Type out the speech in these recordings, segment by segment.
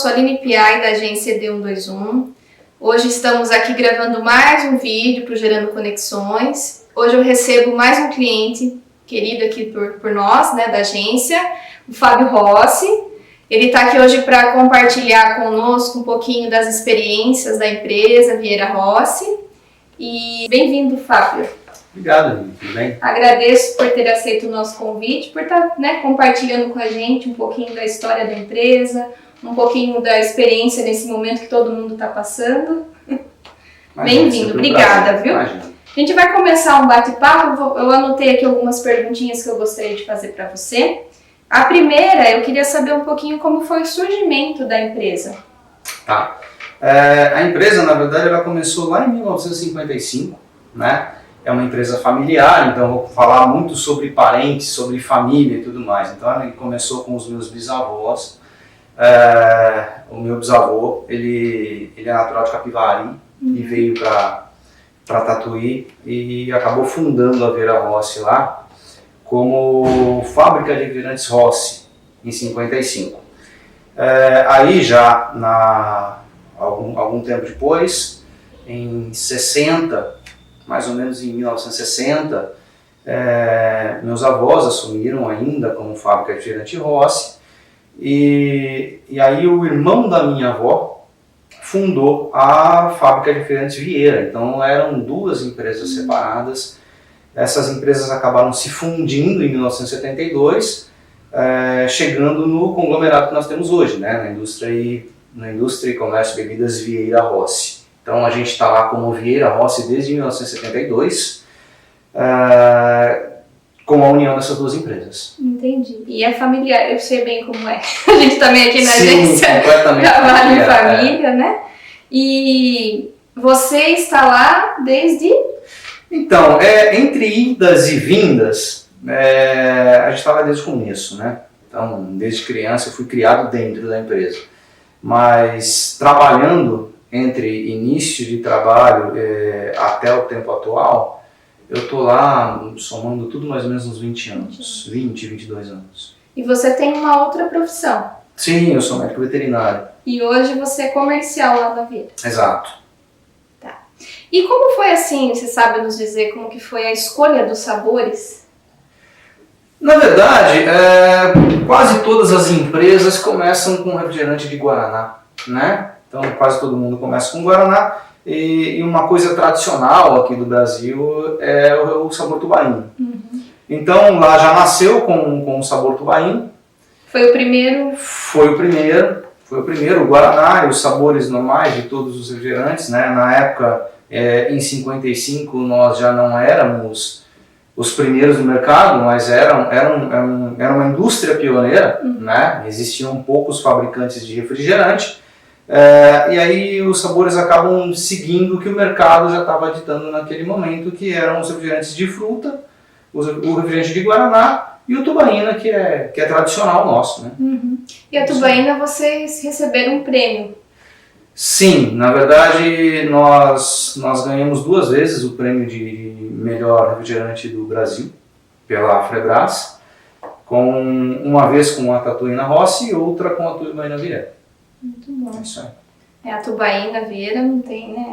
sou a Aline Piai, da agência D121. Hoje estamos aqui gravando mais um vídeo para o Gerando Conexões. Hoje eu recebo mais um cliente querido aqui por nós, né, da agência, o Fábio Rossi. Ele está aqui hoje para compartilhar conosco um pouquinho das experiências da empresa Vieira Rossi. E bem-vindo, Fábio. Obrigado, Aline. Tudo bem? Agradeço por ter aceito o nosso convite, por estar, compartilhando com a gente um pouquinho da história da empresa, um pouquinho da experiência nesse momento que todo mundo está passando. Bem-vindo, obrigada, viu? Imagina. A gente vai começar um bate-papo, eu anotei aqui algumas perguntinhas que eu gostaria de fazer para você. A primeira, eu queria saber um pouquinho como foi o surgimento da empresa. Tá. A empresa, na verdade, ela começou lá em 1955, né? É uma empresa familiar, então eu vou falar muito sobre parentes, sobre família e tudo mais. Então ela começou com os meus bisavós. O meu bisavô, ele é natural de Capivari e veio para Tatuí e acabou fundando a Vieira Rossi lá como fábrica de refrigerantes Rossi em 55. Aí já algum tempo depois, em 60, mais ou menos em 1960, meus avós assumiram ainda como fábrica de refrigerante Rossi e aí o irmão da minha avó fundou a fábrica de refrigerantes Vieira. Então eram duas empresas separadas. Essas empresas acabaram se fundindo em 1972, chegando no conglomerado que nós temos hoje, né, na indústria e comércio de bebidas Vieira Rossi. Então a gente está lá como Vieira Rossi desde 1972, com a união dessas duas empresas. Entendi. E é familiar, eu sei bem como é. A gente também aqui na Sim, agência trabalha em família, né? E você está lá desde... Então, entre idas e vindas, a gente está lá desde o começo, né? Então, desde criança eu fui criado dentro da empresa. Mas trabalhando entre início de trabalho até o tempo atual, eu estou lá somando tudo mais ou menos uns 20 anos, 22 anos. E você tem uma outra profissão? Sim, eu sou médico veterinário. E hoje você é comercial lá na Vieira? Exato. Tá. E como foi assim, você sabe nos dizer como que foi a escolha dos sabores? Na verdade, quase todas as empresas começam com refrigerante de Guaraná, né? Então quase todo mundo começa com Guaraná e uma coisa tradicional aqui do Brasil é o sabor tubaína. Uhum. Então lá já nasceu com o sabor tubaína. Foi o primeiro? Foi o primeiro, o Guaraná e os sabores normais de todos os refrigerantes, né? Na época, em 55, nós já não éramos os primeiros no mercado, mas era uma indústria pioneira, né? Existiam poucos fabricantes de refrigerante. E aí os sabores acabam seguindo o que o mercado já estava ditando naquele momento, que eram os refrigerantes de fruta, o refrigerante de Guaraná e o tubaína, que é tradicional nosso, né? Uhum. E a tubaína vocês receberam um prêmio? Sim, na verdade nós ganhamos 2 vezes o prêmio de melhor refrigerante do Brasil pela Frebras, uma vez com a Tatuína Rossi e outra com a Tubaína Vieira. Muito bom. É isso aí. A Tubaína Vieira não tem, né?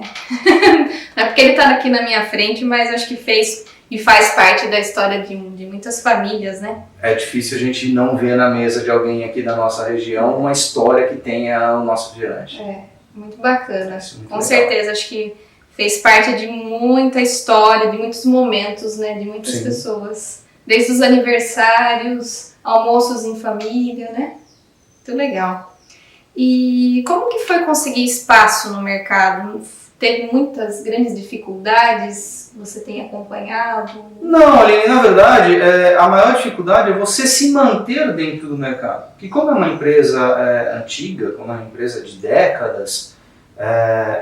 Não é porque ele está aqui na minha frente, mas acho que fez e faz parte da história de muitas famílias, né? É difícil a gente não ver na mesa de alguém aqui da nossa região uma história que tenha o nosso refrigerante. Muito bacana. Com certeza, acho que fez parte de muita história, de muitos momentos, né? De muitas pessoas. Desde os aniversários, almoços em família, né? Muito legal. E como que foi conseguir espaço no mercado? Teve muitas grandes dificuldades? Você tem acompanhado? Não, Aline, na verdade, a maior dificuldade é você se manter dentro do mercado. Porque como é uma empresa antiga, como é uma empresa de décadas,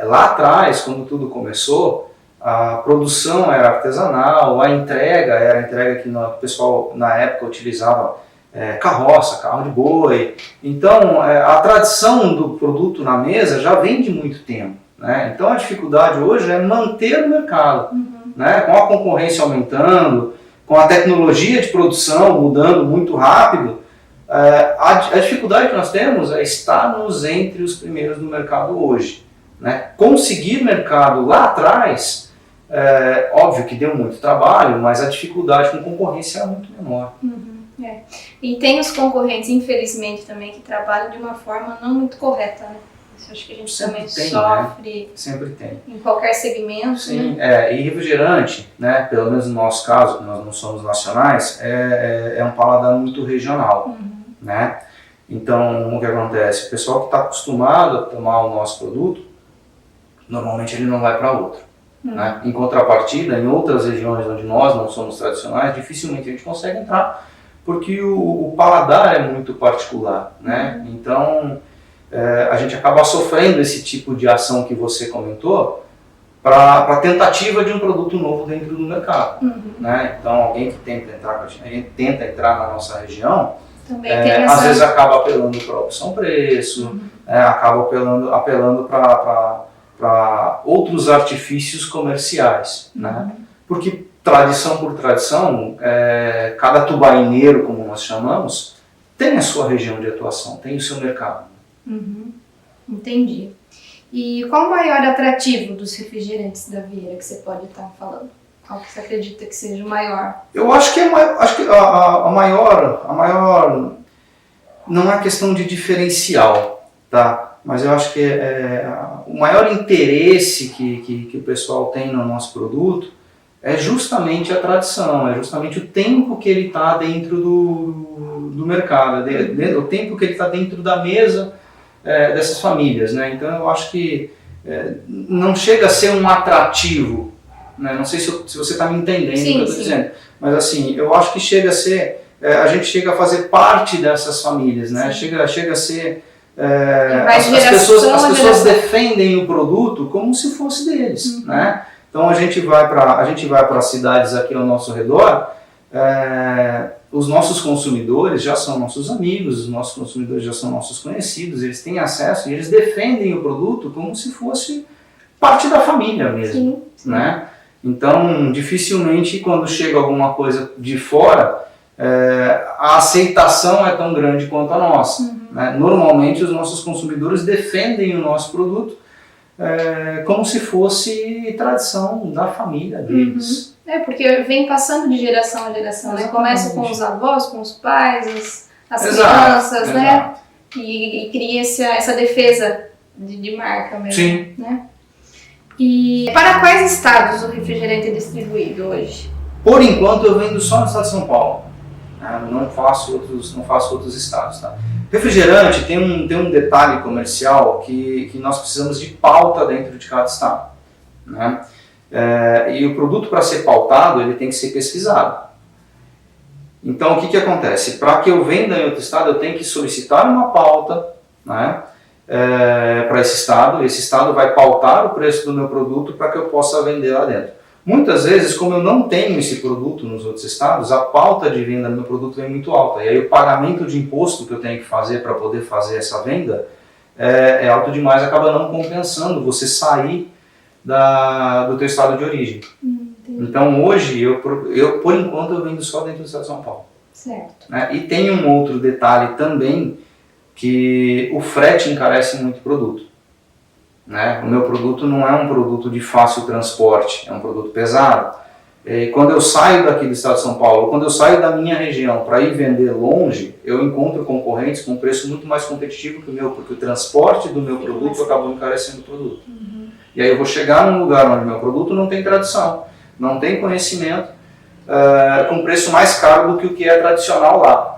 lá atrás, quando tudo começou, a produção era artesanal, a entrega era a entrega que o pessoal na época utilizava carroça, carro de boi. Então, a tradição do produto na mesa já vem de muito tempo, né? Então, a dificuldade hoje é manter o mercado, né? Com a concorrência aumentando, com a tecnologia de produção mudando muito rápido, A dificuldade que nós temos é estarmos entre os primeiros do mercado hoje, né? Conseguir mercado lá atrás, óbvio que deu muito trabalho, mas a dificuldade com concorrência é muito menor. E tem os concorrentes, infelizmente, também, que trabalham de uma forma não muito correta, né? Isso acho que a gente Sempre também tem, sofre, né? Sempre tem. em qualquer segmento. Sim, né? E refrigerante, né, pelo menos no nosso caso, que nós não somos nacionais, é um paladar muito regional, né? Então, o que acontece? O pessoal que está acostumado a tomar o nosso produto, normalmente ele não vai para outro. Né? Em contrapartida, em outras regiões onde nós não somos tradicionais, dificilmente a gente consegue entrar, porque o paladar é muito particular, né? Então, a gente acaba sofrendo esse tipo de ação que você comentou para a tentativa de um produto novo dentro do mercado. Né? Então, alguém que tenta entrar na nossa região, às vezes acaba apelando para a opção preço, acaba apelando para outros artifícios comerciais. Né? Porque tradição por tradição, cada tubaineiro, como nós chamamos, tem a sua região de atuação, tem o seu mercado. Entendi. E qual o maior atrativo dos refrigerantes da Vieira que você pode estar falando? Qual que você acredita que seja o maior? Eu acho que a maior não é questão de diferencial, tá? Mas eu acho que o maior interesse que o pessoal tem no nosso produto é justamente a tradição, é justamente o tempo que ele está dentro do mercado, o tempo que ele está dentro da mesa dessas famílias, né? Então eu acho que não chega a ser um atrativo, né? Não sei se você está me entendendo o que eu estou dizendo, mas assim, eu acho que chega a ser, a gente chega a fazer parte dessas famílias, né? Chega a ser, as pessoas defendem o produto como se fosse deles, né? Então a gente vai para cidades aqui ao nosso redor, os nossos consumidores já são nossos amigos, os nossos consumidores já são nossos conhecidos, eles têm acesso e eles defendem o produto como se fosse parte da família mesmo. Sim. Né? Então, dificilmente quando chega alguma coisa de fora, a aceitação é tão grande quanto a nossa. Né? Normalmente os nossos consumidores defendem o nosso produto como se fosse tradição da família deles. Porque vem passando de geração a geração, né? Começa com os avós, com os pais, as crianças, né? E cria essa defesa de marca mesmo. Sim. Né? E para quais estados o refrigerante é distribuído hoje? Por enquanto eu vendo só no estado de São Paulo. Não faço outros estados, tá? Refrigerante tem um detalhe comercial que nós precisamos de pauta dentro de cada estado, né? E o produto, para ser pautado, ele tem que ser pesquisado. Então o que acontece? Para que eu venda em outro estado, eu tenho que solicitar uma pauta, né, para esse estado vai pautar o preço do meu produto para que eu possa vender lá dentro. Muitas vezes, como eu não tenho esse produto nos outros estados, a pauta de venda do meu produto é muito alta. E aí o pagamento de imposto que eu tenho que fazer para poder fazer essa venda é alto demais, acaba não compensando você sair do teu estado de origem. Então hoje, eu por enquanto eu vendo só dentro do estado de São Paulo. Certo. Né? E tem um outro detalhe também, que o frete encarece muito o produto. Né? O meu produto não é um produto de fácil transporte, é um produto pesado. E quando eu saio daqui do estado de São Paulo, quando eu saio da minha região para ir vender longe, eu encontro concorrentes com um preço muito mais competitivo que o meu, porque o transporte do meu produto acabou encarecendo o produto. E aí eu vou chegar num lugar onde meu produto não tem tradição, não tem conhecimento, com preço mais caro do que o que é tradicional lá.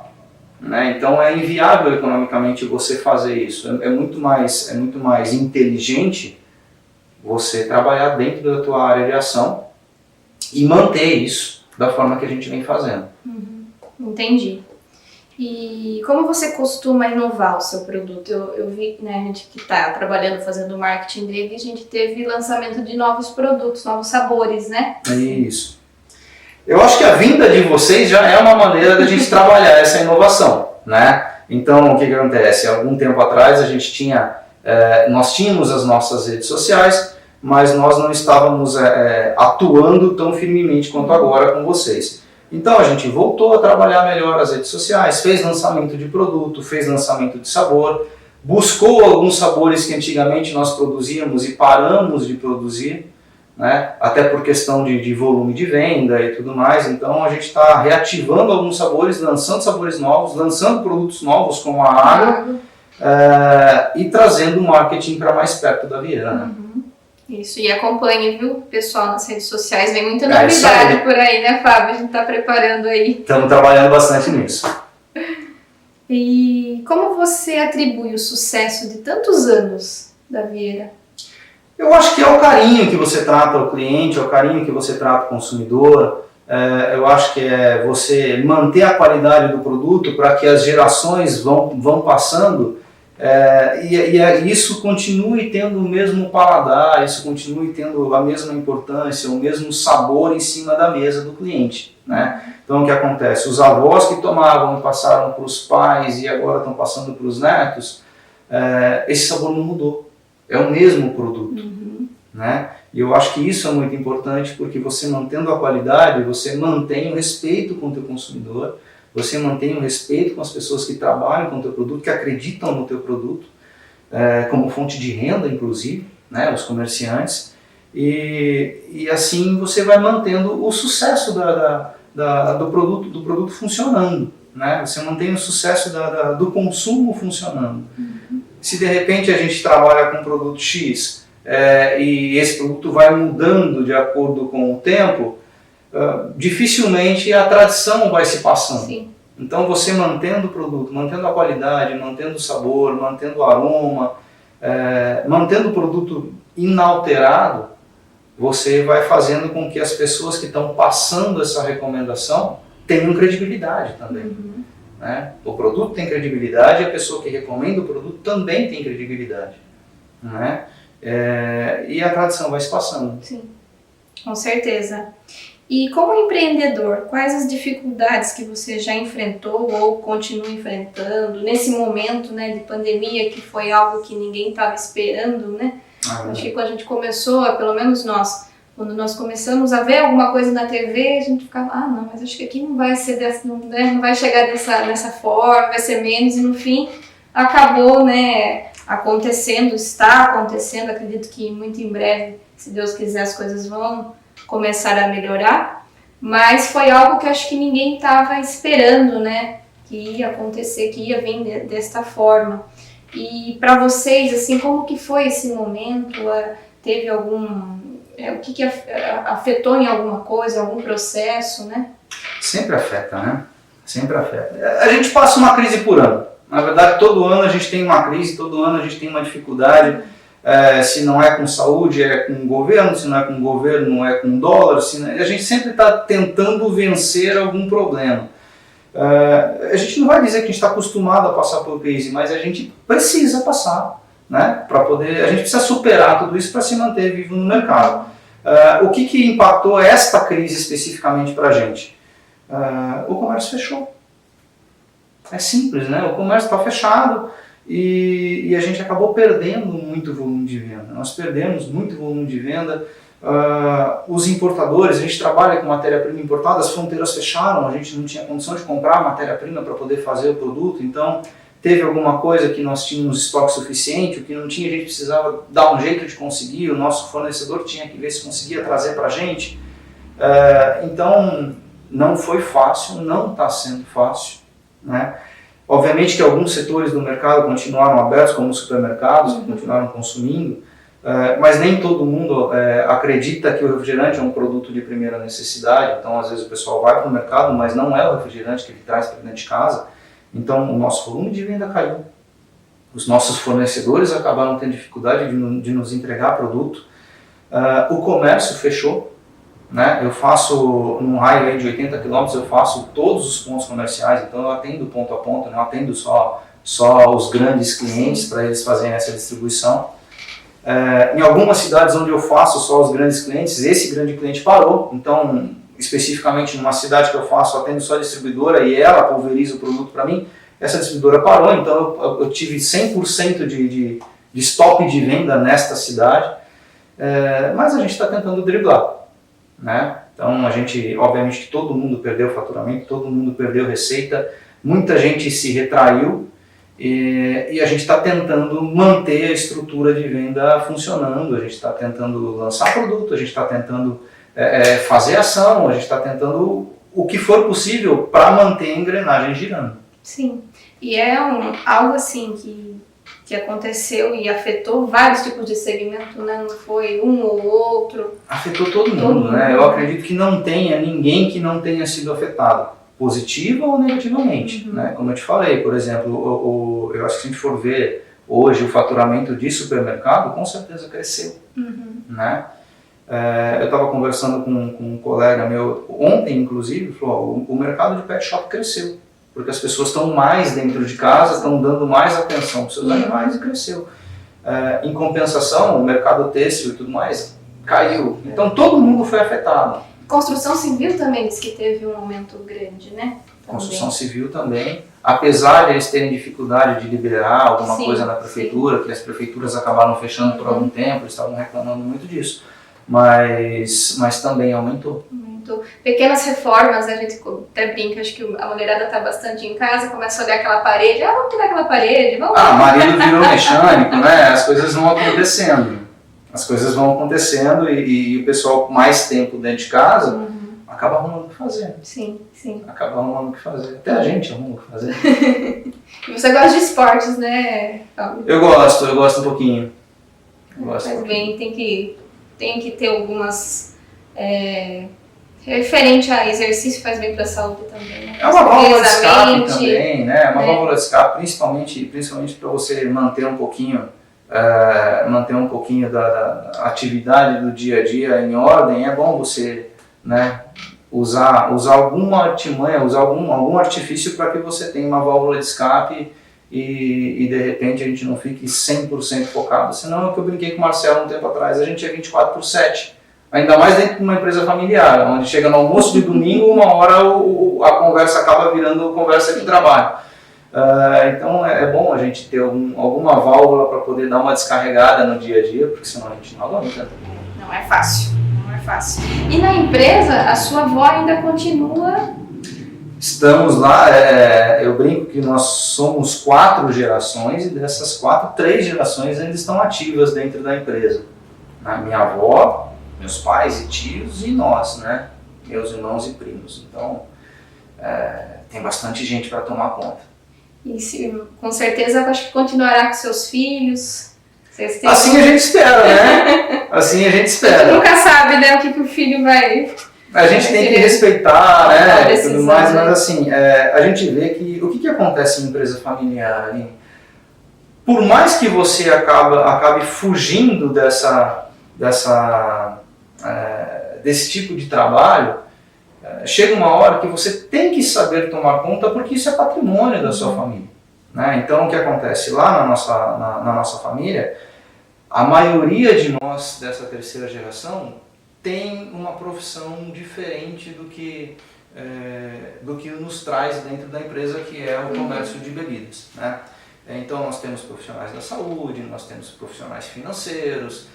Né? Então é inviável economicamente você fazer isso. É muito mais inteligente você trabalhar dentro da tua área de ação e manter isso da forma que a gente vem fazendo. Entendi. E como você costuma inovar o seu produto? Eu vi, né, a gente que está trabalhando, fazendo o marketing dele, a gente teve lançamento de novos produtos, novos sabores, né? É isso. Eu acho que a vinda de vocês já é uma maneira da gente trabalhar essa inovação, né? Então, o que acontece? Algum tempo atrás nós tínhamos as nossas redes sociais, mas nós não estávamos atuando tão firmemente quanto agora com vocês. Então a gente voltou a trabalhar melhor as redes sociais, fez lançamento de produto, fez lançamento de sabor, buscou alguns sabores que antigamente nós produzíamos e paramos de produzir, né? Até por questão de volume de venda e tudo mais. Então a gente está reativando alguns sabores, lançando sabores novos, lançando produtos novos como a água e trazendo o marketing para mais perto da Vieira. Né? Isso, e acompanhe, viu, pessoal, nas redes sociais, vem muita novidade por aí, né, Fábio? A gente está preparando aí. Estamos trabalhando bastante nisso. E como você atribui o sucesso de tantos anos da Vieira? Eu acho que é o carinho que você trata o cliente, é o carinho que você trata o consumidor. Eu acho que é você manter a qualidade do produto para que as gerações vão passando e isso continue tendo o mesmo paladar, isso continue tendo a mesma importância, o mesmo sabor em cima da mesa do cliente. Né? Então o que acontece? Os avós que tomavam e passaram para os pais e agora estão passando para os netos, esse sabor não mudou. É o mesmo produto. Né? E eu acho que isso é muito importante porque você mantendo a qualidade, você mantém o respeito com o teu consumidor, você mantém o respeito com as pessoas que trabalham com o teu produto, que acreditam no teu produto, como fonte de renda, inclusive, né? Os comerciantes, e assim você vai mantendo o sucesso do produto funcionando, né? Você mantém o sucesso do consumo funcionando. Se de repente a gente trabalha com um produto X e esse produto vai mudando de acordo com o tempo, dificilmente a tradição vai se passando. Sim. Então você mantendo o produto, mantendo a qualidade, mantendo o sabor, mantendo o aroma, mantendo o produto inalterado, você vai fazendo com que as pessoas que estão passando essa recomendação tenham credibilidade também. Né? O produto tem credibilidade e a pessoa que recomenda o produto também tem credibilidade. Né? E a tradição vai se passando. Sim, com certeza. E como empreendedor, quais as dificuldades que você já enfrentou ou continua enfrentando nesse momento, né, de pandemia, que foi algo que ninguém estava esperando, né? Acho que quando a gente começou, pelo menos nós, quando nós começamos a ver alguma coisa na TV, a gente ficava, não, mas acho que aqui não vai ser dessa, não vai chegar dessa forma, vai ser menos, e no fim acabou, né, acontecendo, está acontecendo, acredito que muito em breve, se Deus quiser, as coisas vão começar a melhorar, mas foi algo que acho que ninguém estava esperando, né, que ia acontecer, que ia vir desta forma. E para vocês, assim, como que foi esse momento? Teve algum... o que afetou em alguma coisa, algum processo, né? Sempre afeta, né? Sempre afeta. A gente passa uma crise por ano. Na verdade, todo ano a gente tem uma crise, todo ano a gente tem uma dificuldade. Se não é com saúde, é com o governo. Se não é com o governo, não é com dólar. A gente sempre está tentando vencer algum problema. A gente não vai dizer que a gente está acostumado a passar por crise, mas a gente precisa passar, né? Para poder, a gente precisa superar tudo isso para se manter vivo no mercado. O que impactou esta crise especificamente para a gente? O comércio fechou. É simples, né? O comércio está fechado e a gente acabou perdendo muito volume de venda. Nós perdemos muito volume de venda. Os importadores, a gente trabalha com matéria-prima importada, as fronteiras fecharam, a gente não tinha condição de comprar matéria-prima para poder fazer o produto, então teve alguma coisa que nós tínhamos estoque suficiente, o que não tinha a gente precisava dar um jeito de conseguir, o nosso fornecedor tinha que ver se conseguia trazer para a gente. Então não foi fácil, não está sendo fácil, né? Obviamente que alguns setores do mercado continuaram abertos, como os supermercados, que continuaram consumindo, mas nem todo mundo acredita que o refrigerante é um produto de primeira necessidade, então às vezes o pessoal vai para o mercado, mas não é o refrigerante que ele traz para dentro de casa, então o nosso volume de venda caiu. Os nossos fornecedores acabaram tendo dificuldade de nos entregar produto, o comércio fechou, né? Eu faço, num raio de 80 km, eu faço todos os pontos comerciais, então eu atendo ponto a ponto, não atendo só os grandes clientes para eles fazerem essa distribuição. Em algumas cidades onde eu faço só os grandes clientes, esse grande cliente parou, então especificamente numa cidade que eu faço, eu atendo só a distribuidora e ela pulveriza o produto para mim, essa distribuidora parou, então eu tive 100% de stop de venda nesta cidade, mas a gente está tentando driblar. né? Então a gente, obviamente que todo mundo perdeu faturamento, todo mundo perdeu receita, muita gente se retraiu e a gente está tentando manter a estrutura de venda funcionando, a gente está tentando lançar produto, a gente está tentando fazer ação, a gente está tentando o que for possível para manter a engrenagem girando. Sim, e é algo assim que aconteceu e afetou vários tipos de segmento, né? Não foi um ou outro. Afetou todo mundo, né? Eu acredito que não tenha ninguém que não tenha sido afetado, positiva ou negativamente, né? Como eu te falei, por exemplo, eu acho que se a gente for ver hoje o faturamento de supermercado, com certeza cresceu, né? Eu estava conversando com um colega meu ontem, inclusive, falou, o mercado de pet shop cresceu, porque as pessoas estão mais dentro de casa, estão dando mais atenção para os seus animais e cresceu. Em compensação, o mercado têxtil e tudo mais caiu. Então todo mundo foi afetado. Construção civil também diz que teve um aumento grande, né? Construção civil também. Apesar de eles terem dificuldade de liberar alguma coisa na prefeitura, que as prefeituras acabaram fechando por algum tempo, eles estavam reclamando muito disso. Mas também aumentou. Pequenas reformas, a gente até brinca, acho que a mulherada está bastante em casa, começa a olhar aquela parede, vamos tirar aquela parede, vamos... O marido virou mecânico, né? As coisas vão acontecendo. As coisas vão acontecendo e o pessoal com mais tempo dentro de casa acaba arrumando o que fazer. Sim. Acaba arrumando o que fazer. Até a gente arruma o que fazer. E você gosta de esportes, né, Fábio? Eu gosto um pouquinho. Mas bem, tem que ter algumas... referente a exercício faz bem para a saúde também, né? É uma válvula de escape também, né? Uma válvula de escape, principalmente para você manter um pouquinho da atividade do dia a dia em ordem. É bom você, né, usar alguma artimanha, usar algum artifício para que você tenha uma válvula de escape e de repente a gente não fique 100% focado. Senão é o que eu brinquei com o Marcelo um tempo atrás, a gente é 24/7. Ainda mais dentro de uma empresa familiar, onde chega no almoço de domingo, uma hora a conversa acaba virando conversa de trabalho. Então é bom a gente ter alguma válvula para poder dar uma descarregada no dia a dia, porque senão a gente não aguenta. Não é fácil. E na empresa, a sua avó ainda continua? Estamos lá, eu brinco que nós somos 4 gerações e dessas 4, 3 gerações ainda estão ativas dentro da empresa. A minha avó, meus pais e tios e nós, né? Meus irmãos e primos. Então, tem bastante gente para tomar conta. E com certeza, eu acho que continuará com seus filhos. Assim a gente espera, né? Assim a gente espera. A gente nunca sabe, né, o que o filho vai... A gente tem que respeitar, né, e tudo mais, mas assim, a gente vê que o que acontece em empresa familiar, ali, por mais que você acabe fugindo desse tipo de trabalho, chega uma hora que você tem que saber tomar conta, porque isso é patrimônio da sua família, né? Então o que acontece lá na nossa família, a maioria de nós dessa terceira geração tem uma profissão diferente do que nos traz dentro da empresa, que é o comércio de bebidas, né? Então nós temos profissionais da saúde, nós temos profissionais financeiros,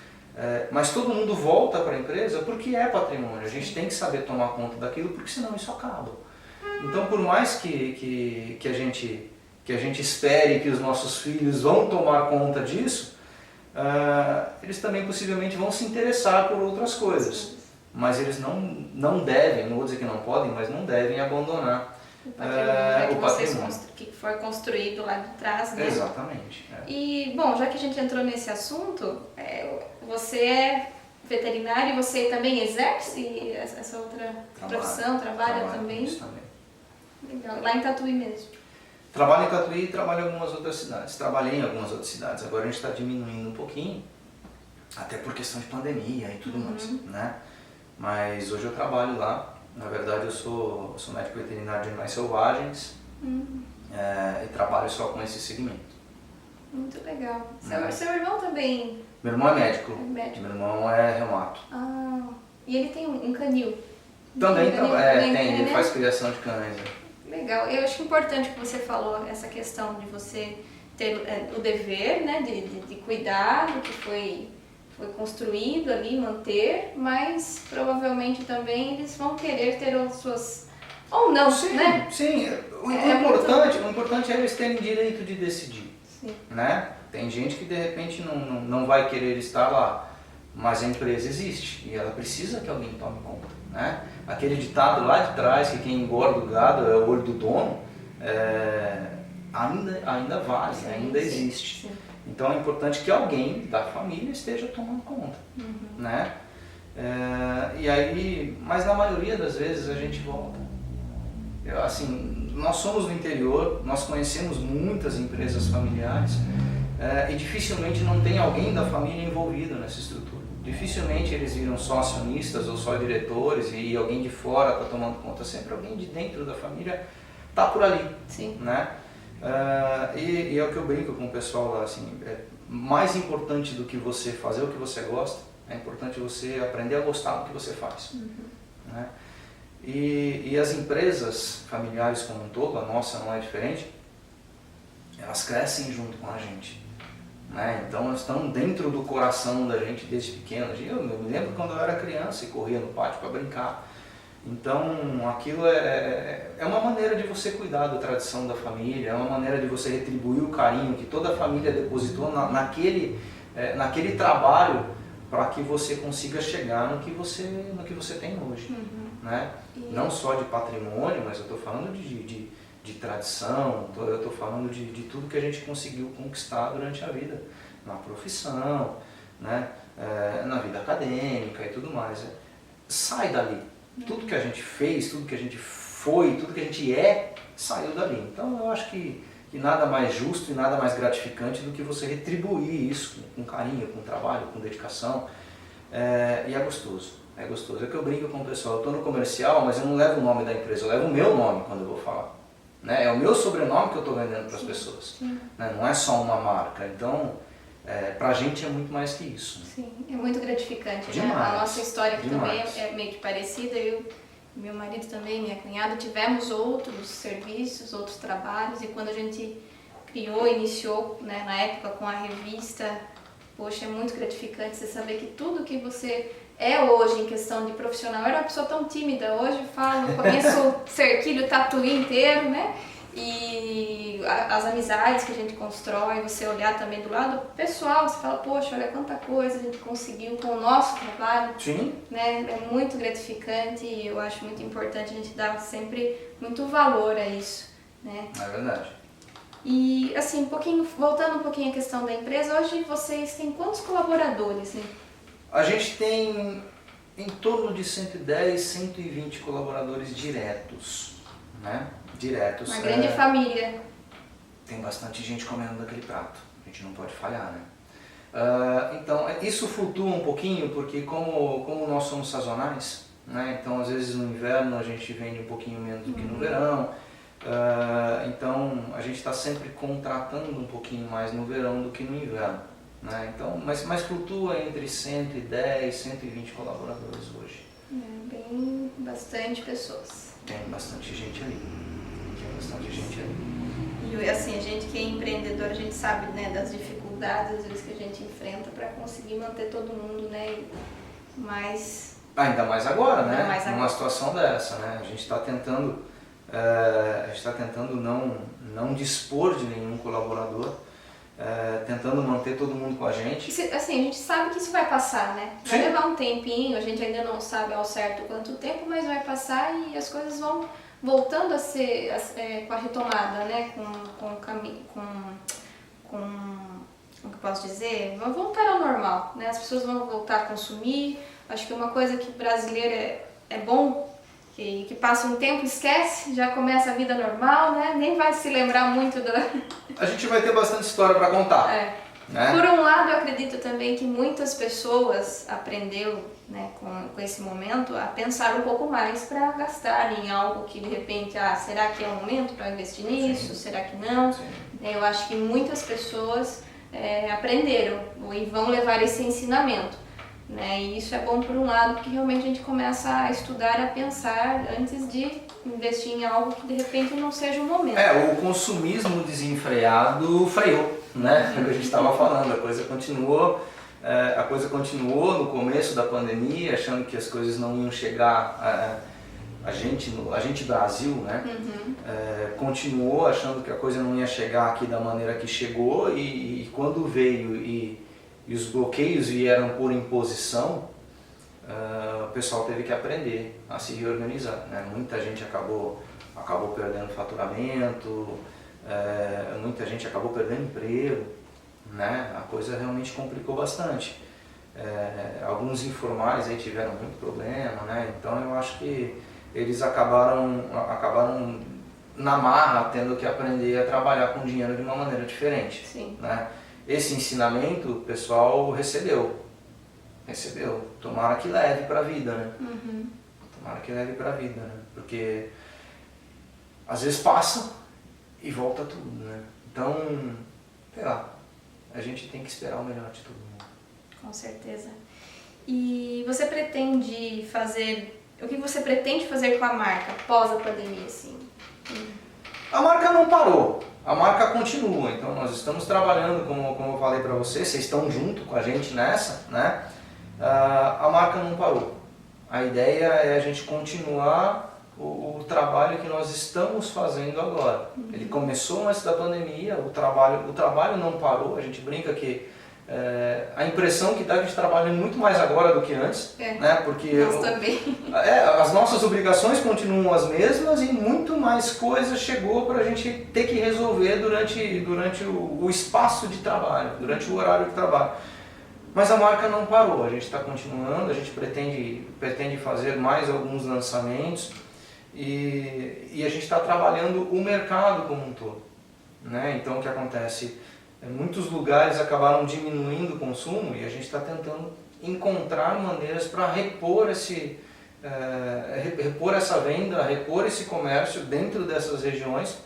mas todo mundo volta para a empresa porque é patrimônio. A gente tem que saber tomar conta daquilo, porque senão isso acaba. Então por mais que a gente espere que os nossos filhos vão tomar conta disso, eles também possivelmente vão se interessar por outras coisas, mas eles não devem, não vou dizer que não podem, mas não devem abandonar o patrimônio que foi construído lá de trás, né? Exatamente. E, bom, já que a gente entrou nesse assunto, você é veterinário e você também exerce essa outra profissão, trabalha também? Isso também. Legal, lá em Tatuí mesmo. Trabalho em Tatuí e trabalho em algumas outras cidades. Trabalhei em algumas outras cidades. Agora a gente está diminuindo um pouquinho, até por questão de pandemia e tudo mais, né? Mas hoje eu trabalho lá. Na verdade eu sou médico veterinário de animais selvagens e trabalho só com esse segmento. Muito legal. Seu irmão também? Meu irmão é médico. Meu irmão é reumato. E ele tem um canil? Também tem, ele faz criação de cães. Legal. Eu acho importante que você falou essa questão de você ter o dever, né, de cuidar do que foi foi construído ali, manter, mas provavelmente também eles vão querer ter as suas... Ou não, sim, né? Sim, o importante é eles terem direito de decidir, né? Tem gente que de repente não vai querer estar lá, mas a empresa existe e ela precisa que alguém tome conta, né? Aquele ditado lá de trás, que quem engorda o gado é o olho do dono, ainda vale, sim, ainda existe. Sim. Então é importante que alguém da família esteja tomando conta, né? E aí, mas na maioria das vezes a gente volta. Assim, nós somos do interior, nós conhecemos muitas empresas familiares e dificilmente não tem alguém da família envolvido nessa estrutura. Dificilmente eles viram só acionistas ou só diretores e alguém de fora está tomando conta. Sempre alguém de dentro da família está por ali. Sim. Né? E é o que eu brinco com o pessoal lá, assim, mais importante do que você fazer o que você gosta, é importante você aprender a gostar do que você faz. Né? E as empresas familiares como um todo, a nossa não é diferente, elas crescem junto com a gente. Né? Então elas estão dentro do coração da gente desde pequeno. Eu me lembro quando eu era criança e corria no pátio para brincar. Então aquilo é uma maneira de você cuidar da tradição da família, é uma maneira de você retribuir o carinho que toda a família depositou naquele trabalho para que você consiga chegar no que você tem hoje. Né? Não só de patrimônio, mas eu estou falando de tradição, eu estou falando de tudo que a gente conseguiu conquistar durante a vida, na profissão, né? Na vida acadêmica e tudo mais. Sai dali. Tudo que a gente fez, tudo que a gente foi, tudo que a gente saiu dali. Então eu acho que nada mais justo e nada mais gratificante do que você retribuir isso com carinho, com trabalho, com dedicação. E é gostoso. É gostoso. É que eu brinco com o pessoal, eu estou no comercial, mas eu não levo o nome da empresa, eu levo o meu nome quando eu vou falar. Né? É o meu sobrenome que eu estou vendendo para as pessoas. Né? Não é só uma marca. Então, para a gente é muito mais que isso. Sim, é muito gratificante. Demais. Né? A nossa história aqui Demais. também é meio que parecida. Eu, meu marido também, minha cunhada, tivemos outros serviços, outros trabalhos. E quando a gente iniciou, né, na época com a revista, poxa, é muito gratificante você saber que tudo que você hoje em questão de profissional, eu era uma pessoa tão tímida, hoje eu falo, conheço cerquilho, tatuí inteiro, né? E as amizades que a gente constrói, você olhar também do lado pessoal, você fala, poxa, olha quanta coisa a gente conseguiu com o nosso trabalho. Sim. Né? É muito gratificante e eu acho muito importante a gente dar sempre muito valor a isso, né? É verdade. E assim, voltando um pouquinho à questão da empresa, hoje vocês têm quantos colaboradores, né? A gente tem em torno de 110, 120 colaboradores diretos, né? Diretos. Uma grande família. Tem bastante gente comendo daquele prato, a gente não pode falhar, né? Então, isso flutua um pouquinho, porque como nós somos sazonais, né? Então às vezes no inverno a gente vende um pouquinho menos do que no verão, então a gente está sempre contratando um pouquinho mais no verão do que no inverno. Né? Então, mas flutua entre 110 e 120 colaboradores hoje. Bastante pessoas. Tem bastante gente ali. E assim, a gente que é empreendedor, a gente sabe, né, das dificuldades às vezes que a gente enfrenta para conseguir manter todo mundo, né? Mas ainda mais agora, né? Numa situação dessa, né? A gente está tentando não dispor de nenhum colaborador. Tentando manter todo mundo com a gente. Assim, a gente sabe que isso vai passar, né? Vai levar um tempinho, a gente ainda não sabe ao certo quanto tempo, mas vai passar e as coisas vão voltando a ser com a retomada, né? Com o que eu posso dizer? Vão voltar ao normal, né? As pessoas vão voltar a consumir. Acho que uma coisa que brasileiro é bom, que passa um tempo, esquece, já começa a vida normal, né? Nem vai se lembrar muito A gente vai ter bastante história para contar. Né? Por um lado, eu acredito também que muitas pessoas aprenderam, né, com esse momento a pensar um pouco mais para gastar em algo que de repente, será que é o momento para investir nisso? Sim. Será que não? Sim. Eu acho que muitas pessoas aprenderam e vão levar esse ensinamento. Né? E isso é bom por um lado, porque realmente a gente começa a estudar, a pensar antes de investir em algo que de repente não seja o momento. O consumismo desenfreado freou, né? É o que a gente estava falando, a coisa continuou a coisa continuou no começo da pandemia, achando que as coisas não iam chegar, a gente Brasil, né? Continuou achando que a coisa não ia chegar aqui da maneira que chegou e quando veio e os bloqueios vieram por imposição, o pessoal teve que aprender a se reorganizar, né? Muita gente acabou perdendo faturamento, muita gente acabou perdendo emprego, né? A coisa realmente complicou bastante. Alguns informais aí tiveram muito problema, né? Então eu acho que eles acabaram na marra tendo que aprender a trabalhar com dinheiro de uma maneira diferente. Sim. Né? Esse ensinamento o pessoal recebeu. Tomara que leve para a vida, né? Tomara que leve para a vida, né? Porque às vezes passa e volta tudo, né? Então, sei lá, a gente tem que esperar o melhor de tudo. Né? Com certeza. E você pretende fazer... O que você pretende fazer com a marca após a pandemia, assim? A marca não parou, a marca continua. Então nós estamos trabalhando, como eu falei para vocês estão junto com a gente nessa, né? A marca não parou. A ideia é a gente continuar o trabalho que nós estamos fazendo agora. Ele começou antes da pandemia, o trabalho não parou. A gente brinca que a impressão que dá é que a gente trabalha muito mais agora do que antes, né? Porque nós também. As nossas obrigações continuam as mesmas e muito mais coisa chegou para a gente ter que resolver durante o espaço de trabalho, durante o horário de trabalho. Mas a marca não parou, a gente está continuando, a gente pretende fazer mais alguns lançamentos e a gente está trabalhando o mercado como um todo, né? Então o que acontece? Muitos lugares acabaram diminuindo o consumo e a gente está tentando encontrar maneiras para repor essa venda, repor esse comércio dentro dessas regiões,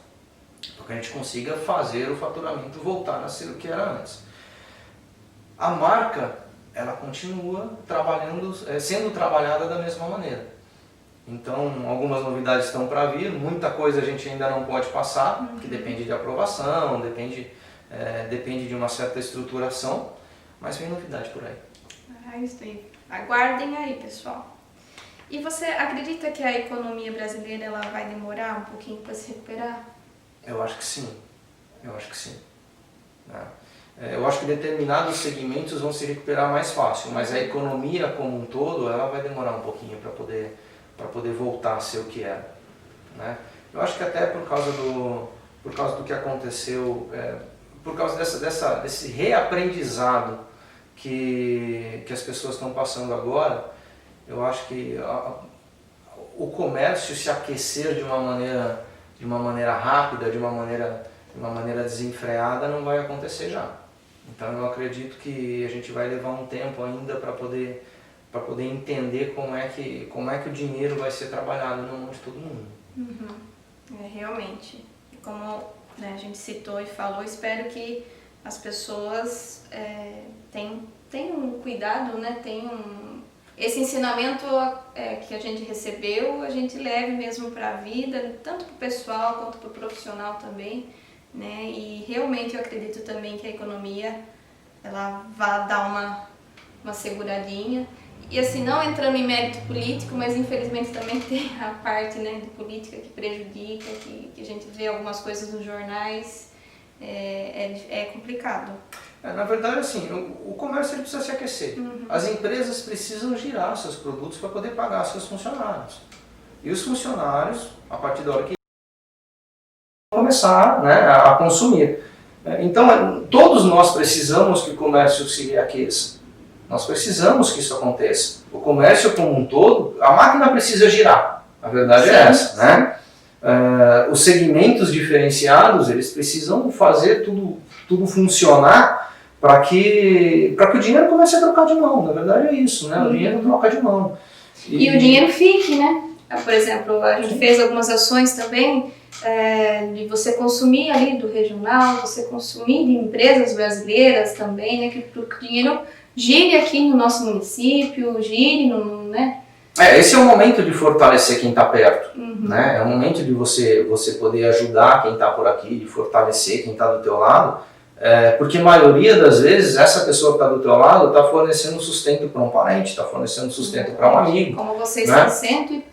para que a gente consiga fazer o faturamento voltar a ser o que era antes. A marca, ela continua sendo trabalhada da mesma maneira. Então, algumas novidades estão para vir, muita coisa a gente ainda não pode passar, que depende de aprovação, depende de uma certa estruturação, mas vem novidade por aí. Isso aí. Aguardem aí, pessoal. E você acredita que a economia brasileira ela vai demorar um pouquinho para se recuperar? Eu acho que sim. Eu acho que determinados segmentos vão se recuperar mais fácil, mas a economia como um todo ela vai demorar um pouquinho para poder voltar a ser o que era, né? Eu acho que até por causa do que aconteceu, por causa desse reaprendizado que as pessoas estão passando agora, eu acho que o comércio se aquecer de uma maneira rápida, de uma maneira desenfreada, não vai acontecer já. Então eu acredito que a gente vai levar um tempo ainda para poder entender como é que o dinheiro vai ser trabalhado na mão de todo mundo. Realmente. Como a gente citou e falou, espero que as pessoas tenham cuidado, né? Esse ensinamento que a gente recebeu, a gente leve mesmo para a vida, tanto para o pessoal quanto para o profissional também, né? E realmente eu acredito também que a economia ela vai dar uma seguradinha. E assim, não entrando em mérito político, mas infelizmente também tem a parte, né, de política que prejudica, que a gente vê algumas coisas nos jornais, é complicado. Na verdade, assim, o comércio ele precisa se aquecer. As empresas precisam girar seus produtos para poder pagar seus funcionários. E os funcionários, a partir da hora que começar, né, a consumir. Então, todos nós precisamos que o comércio se aqueça. Nós precisamos que isso aconteça. O comércio como um todo, a máquina precisa girar. A verdade é essa, né? Os segmentos diferenciados, eles precisam fazer tudo funcionar para que o dinheiro comece a trocar de mão. Na verdade é isso, né? O dinheiro troca de mão. E o dinheiro fique, né? Por exemplo, a gente fez algumas ações também de você consumir ali do regional, você consumir de empresas brasileiras também, né? Que o dinheiro gire aqui no nosso município, gire né? Esse é o momento de fortalecer quem está perto, né? É o momento de você poder ajudar quem está por aqui, de fortalecer quem está do teu lado, Porque a maioria das vezes, essa pessoa que está do teu lado está fornecendo sustento para um parente, está fornecendo sustento para um amigo. Como vocês né? são 110,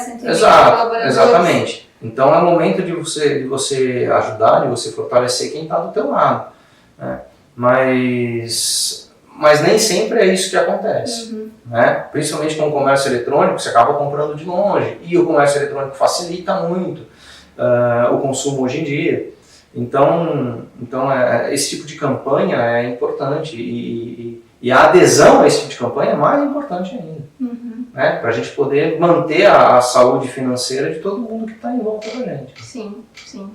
120 Exato, colaboradores. exatamente. Então é o momento de você ajudar, de você fortalecer quem está do teu lado. Né? Mas nem sempre é isso que acontece. Né? Principalmente com o comércio eletrônico, você acaba comprando de longe. E o comércio eletrônico facilita muito o consumo hoje em dia. Então esse tipo de campanha é importante. E a adesão a esse tipo de campanha é mais importante ainda. Né? Para a gente poder manter a saúde financeira de todo mundo que está em volta da gente. Sim, sim.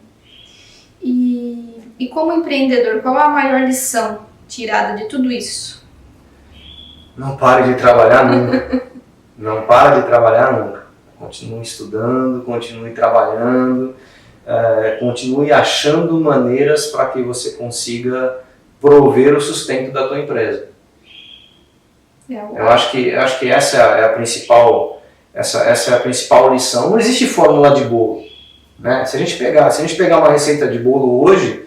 E como empreendedor, qual é a maior lição tirada de tudo isso? Não pare de trabalhar nunca. Não pare de trabalhar nunca. Continue estudando, continue trabalhando, continue achando maneiras para que você consiga prover o sustento da tua empresa. Eu acho que essa é a principal lição. Não existe fórmula de bolo. Né? Se a gente pegar uma receita de bolo hoje,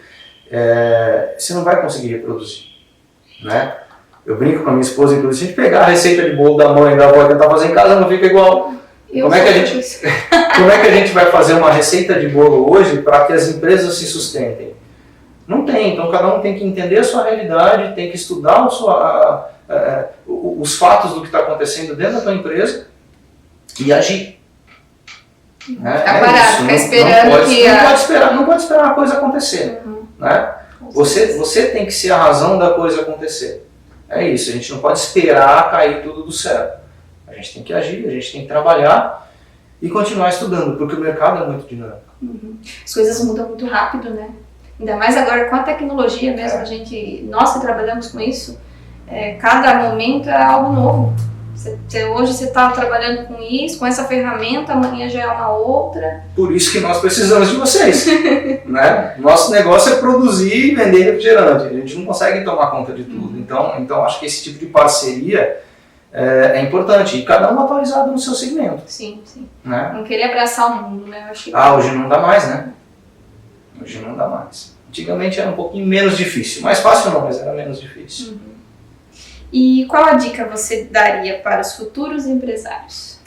você não vai conseguir reproduzir. Né? Eu brinco com a minha esposa, inclusive, se a gente pegar a receita de bolo da mãe e da avó e tentar fazer em casa, não fica igual. Como é que a gente vai fazer uma receita de bolo hoje para que as empresas se sustentem? Não tem. Então cada um tem que entender a sua realidade, tem que estudar os fatos do que está acontecendo dentro da tua empresa e agir. Ficar parado, ficar esperando não pode esperar a coisa acontecer. Né? Você tem que ser a razão da coisa acontecer. É isso, a gente não pode esperar cair tudo do céu. A gente tem que agir, a gente tem que trabalhar e continuar estudando, porque o mercado é muito dinâmico. As coisas mudam muito rápido, né? Ainda mais agora com a tecnologia mesmo, nós que trabalhamos com isso, cada momento é algo novo. Hoje você está trabalhando com isso, com essa ferramenta, amanhã já é uma outra. Por isso que nós precisamos de vocês. Né? Nosso negócio é produzir e vender refrigerante. A gente não consegue tomar conta de tudo. Então acho que esse tipo de parceria é importante. E cada um atualizado no seu segmento. Sim, sim. Né? Não querer abraçar o mundo, né? Eu acho que... hoje não dá mais, né? Hoje não dá mais. Antigamente era um pouquinho menos difícil. Mais fácil não, mas era menos difícil. E qual a dica você daria para os futuros empresários?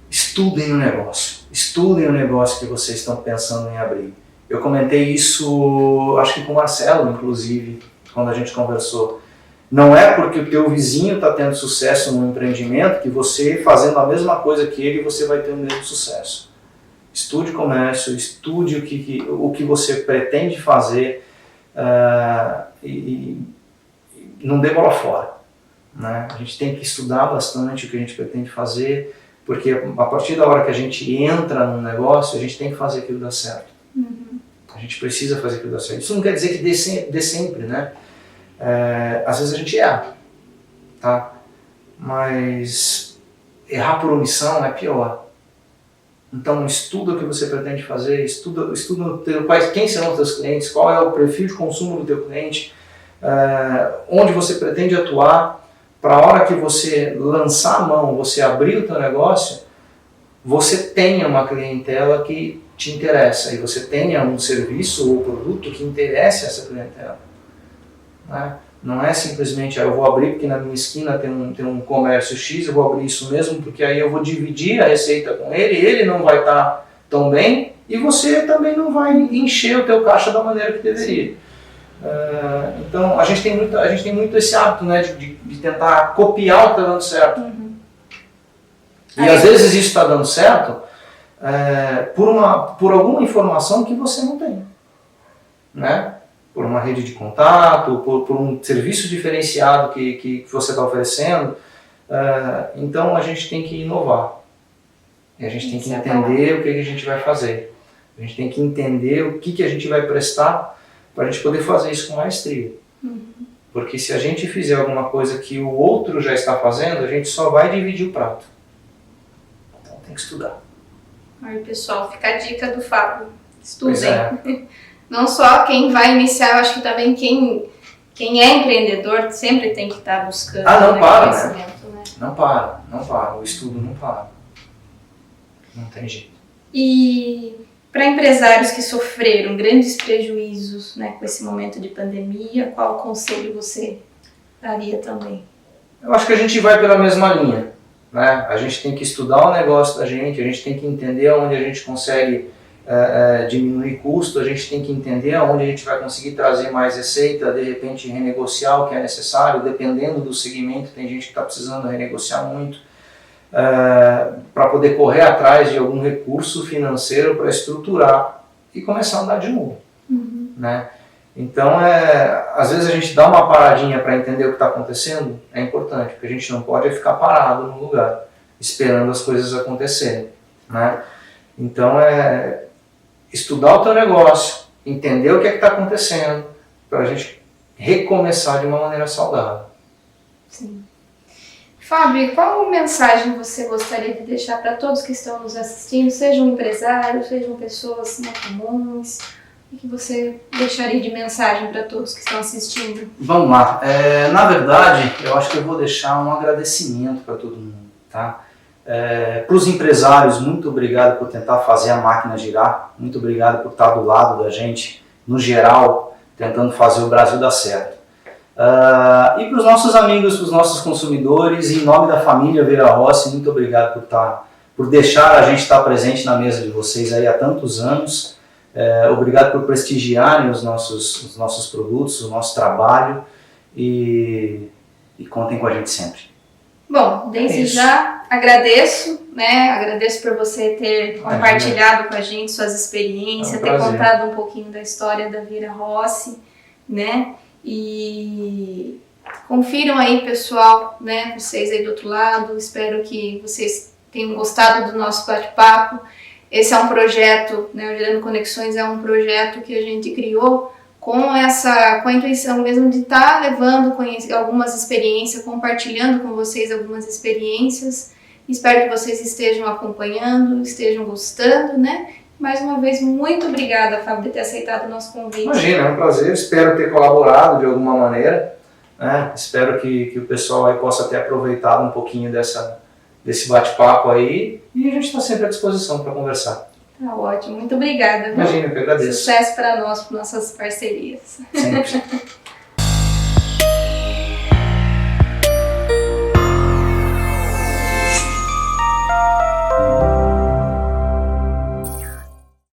Estudem o negócio. Estudem o negócio que vocês estão pensando em abrir. Eu comentei isso, acho que com o Marcelo, inclusive, quando a gente conversou. Não é porque o teu vizinho está tendo sucesso no empreendimento que você, fazendo a mesma coisa que ele, você vai ter o mesmo sucesso. Estude comércio, estude o que você pretende fazer e não dê bola fora. Né? A gente tem que estudar bastante o que a gente pretende fazer, porque a partir da hora que a gente entra num negócio, a gente tem que fazer aquilo dar certo. A gente precisa fazer aquilo dar certo. Isso não quer dizer que dê sempre, né? Às vezes a gente erra, tá? Mas errar por omissão é pior. Então estuda o que você pretende fazer, estuda quem serão os teus clientes, qual é o perfil de consumo do teu cliente, onde você pretende atuar, para a hora que você lançar a mão, você abrir o teu negócio, você tenha uma clientela que te interessa e você tenha um serviço ou produto que interesse essa clientela. Né? Não é simplesmente, eu vou abrir porque na minha esquina tem um comércio X, eu vou abrir isso mesmo porque aí eu vou dividir a receita com ele não vai estar tão bem e você também não vai encher o teu caixa da maneira que deveria. Então a gente tem muito esse hábito, né, de tentar copiar o que está dando certo. E às vezes isso está dando certo por alguma informação que você não tem. Né? Por uma rede de contato, por um serviço diferenciado que você está oferecendo. Então a gente tem que inovar. E a gente tem que entender o que a gente vai fazer. A gente tem que entender o que a gente vai prestar para a gente poder fazer isso com maestria. Porque se a gente fizer alguma coisa que o outro já está fazendo, a gente só vai dividir o prato. Então tem que estudar. Aí pessoal, fica a dica do Fábio. Estudem. Não só quem vai iniciar, eu acho que também quem é empreendedor sempre tem que estar buscando conhecimento. Né? Não para. O estudo não para. Não tem jeito. E Para empresários que sofreram grandes prejuízos, né, com esse momento de pandemia, qual conselho você daria também? Eu acho que a gente vai pela mesma linha, né? A gente tem que estudar o negócio da gente, a gente tem que entender onde a gente consegue diminuir custo, a gente tem que entender onde a gente vai conseguir trazer mais receita, de repente renegociar o que é necessário, dependendo do segmento, tem gente que está precisando renegociar muito, para poder correr atrás de algum recurso financeiro para estruturar e começar a andar de novo. Né? Então, às vezes a gente dá uma paradinha para entender o que está acontecendo, é importante, porque a gente não pode ficar parado no lugar, esperando as coisas acontecerem. Né? Então, estudar o teu negócio, entender o que está acontecendo, para a gente recomeçar de uma maneira saudável. Sim. Fábio, qual mensagem você gostaria de deixar para todos que estão nos assistindo, sejam empresários, sejam pessoas comuns? O que você deixaria de mensagem para todos que estão assistindo? Vamos lá. Na verdade, eu acho que eu vou deixar um agradecimento para todo mundo. Tá? Para os empresários, muito obrigado por tentar fazer a máquina girar. Muito obrigado por estar do lado da gente, no geral, tentando fazer o Brasil dar certo. E para os nossos amigos, para os nossos consumidores, em nome da família Vieira Rossi, muito obrigado por deixar a gente estar presente na mesa de vocês aí há tantos anos. Obrigado por prestigiarem os nossos produtos, o nosso trabalho e contem com a gente sempre. Bom, desde já agradeço, né? Agradeço por você ter compartilhado com a gente suas experiências, ter contado um pouquinho da história da Vieira Rossi, né? E confiram aí, pessoal, né? Vocês aí do outro lado, espero que vocês tenham gostado do nosso bate-papo. Esse é um projeto, né, o Gerando Conexões é um projeto que a gente criou com a intuição mesmo de estar levando algumas experiências, compartilhando com vocês algumas experiências. Espero que vocês estejam acompanhando, estejam gostando, né? Mais uma vez, muito obrigada, Fábio, por ter aceitado o nosso convite. Imagina, é um prazer, espero ter colaborado de alguma maneira, né? Espero que o pessoal aí possa ter aproveitado um pouquinho desse bate-papo aí, e a gente está sempre à disposição para conversar. Tá ótimo, muito obrigada. Imagina, eu que agradeço. Sucesso para nós, para nossas parcerias. Sempre.